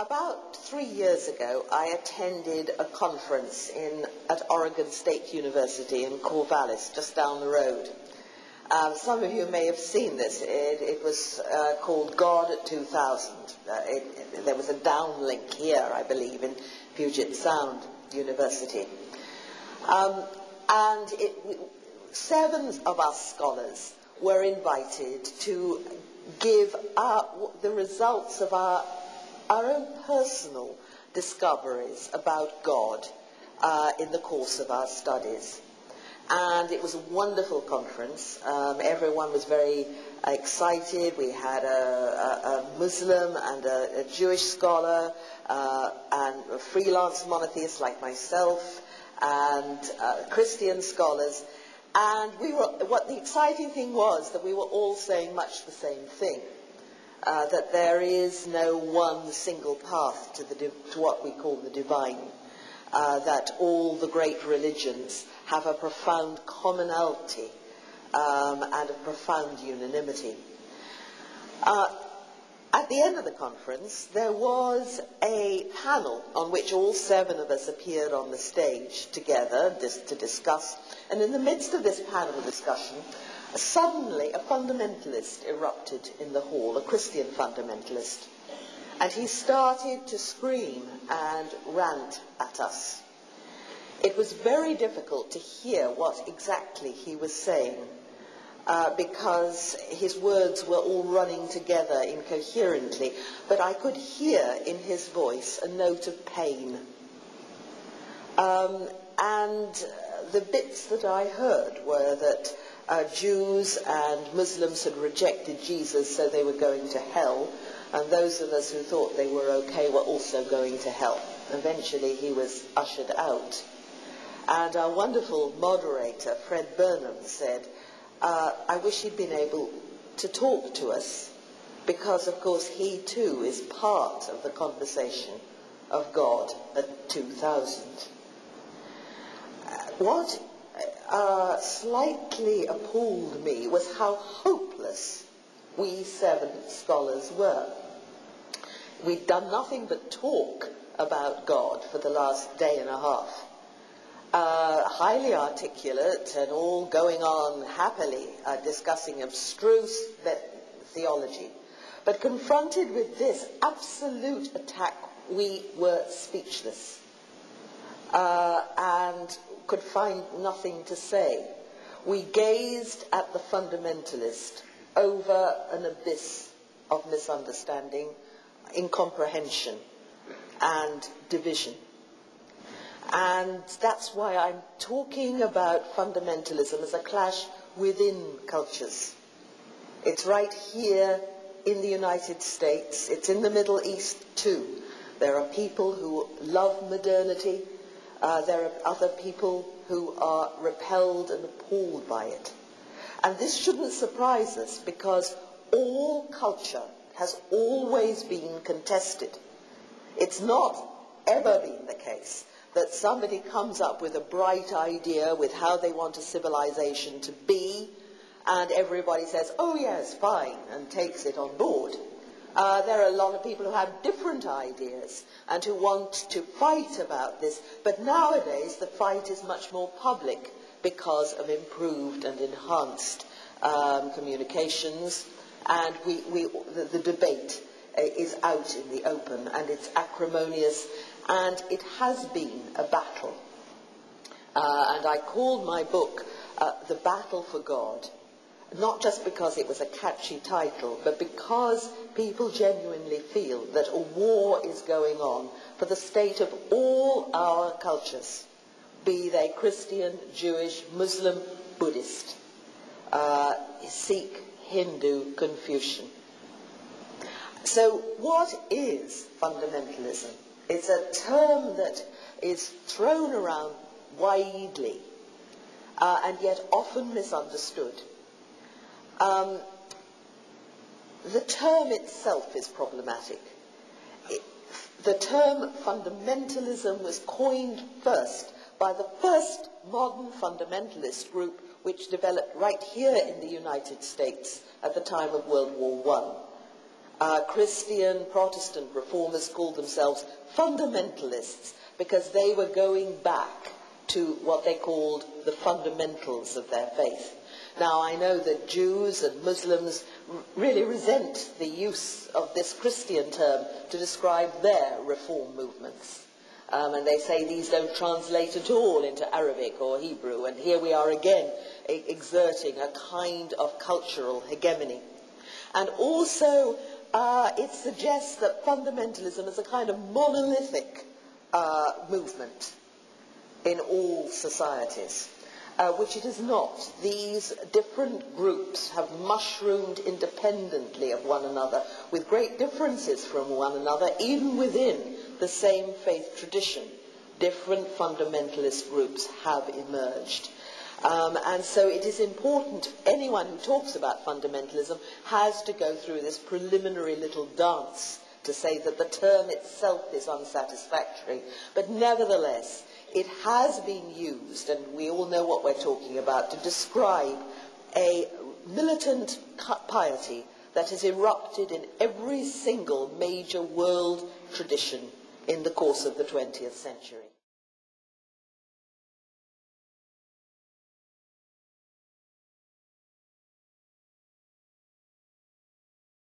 About 3 years ago, I attended a conference at Oregon State University in Corvallis, just down the road. Some of you may have seen this. It was called God at 2000. There was a downlink here, I believe, in Puget Sound University. And 7 of us scholars were invited to give the results of our own personal discoveries about God in the course of our studies. And it was a wonderful conference. Everyone was very excited. We had a Muslim and a Jewish scholar and a freelance monotheist like myself and Christian scholars. And what the exciting thing was that we were all saying much the same thing. That there is no one single path to what we call the divine, that all the great religions have a profound commonality and a profound unanimity. At the end of the conference, there was a panel on which all 7 of us appeared on the stage together to discuss, and in the midst of this panel discussion, suddenly a fundamentalist erupted in the hall, a Christian fundamentalist, and he started to scream and rant at us. It was very difficult to hear what exactly he was saying because his words were all running together incoherently, but I could hear in his voice a note of pain. And the bits that I heard were that Jews and Muslims had rejected Jesus, so they were going to hell, and those of us who thought they were okay were also going to hell. Eventually he was ushered out. And our wonderful moderator, Fred Burnham, said, I wish he'd been able to talk to us, because, of course, he too is part of the conversation of God at 2000. What slightly appalled me was how hopeless we 7 scholars were. We'd done nothing but talk about God for the last day and a half. Highly articulate and all going on happily discussing abstruse theology. But confronted with this absolute attack, we were speechless and could find nothing to say. We gazed at the fundamentalist over an abyss of misunderstanding, incomprehension, and division. And that's why I'm talking about fundamentalism as a clash within cultures. It's right here in the United States. It's in the Middle East too. There are people who love modernity. There are other people who are repelled and appalled by it. And this shouldn't surprise us, because all culture has always been contested. It's not ever been the case that somebody comes up with a bright idea with how they want a civilization to be, and everybody says, oh yes, fine, and takes it on board. There are a lot of people who have different ideas and who want to fight about this, but nowadays the fight is much more public because of improved and enhanced communications, and the debate is out in the open, and it's acrimonious, and it has been a battle. And I called my book The Battle for God, not just because it was a catchy title, but because people genuinely feel that a war is going on for the state of all our cultures, be they Christian, Jewish, Muslim, Buddhist, Sikh, Hindu, Confucian. So what is fundamentalism? It's a term that is thrown around widely and yet often misunderstood. The term itself is problematic. The term fundamentalism was coined first by the first modern fundamentalist group, which developed right here in the United States at the time of World War Christian Protestant reformers called themselves fundamentalists because they were going back to what they called the fundamentals of their faith. Now, I know that Jews and Muslims really resent the use of this Christian term to describe their reform movements. And they say these don't translate at all into Arabic or Hebrew, and here we are again exerting a kind of cultural hegemony. And also, it suggests that fundamentalism is a kind of monolithic movement in all societies, which it is not. These different groups have mushroomed independently of one another, with great differences from one another, even within the same faith tradition. Different fundamentalist groups have emerged. And so it is important, anyone who talks about fundamentalism has to go through this preliminary little dance to say that the term itself is unsatisfactory. But nevertheless, it has been used, and we all know what we're talking about, to describe a militant piety that has erupted in every single major world tradition in the course of the 20th century.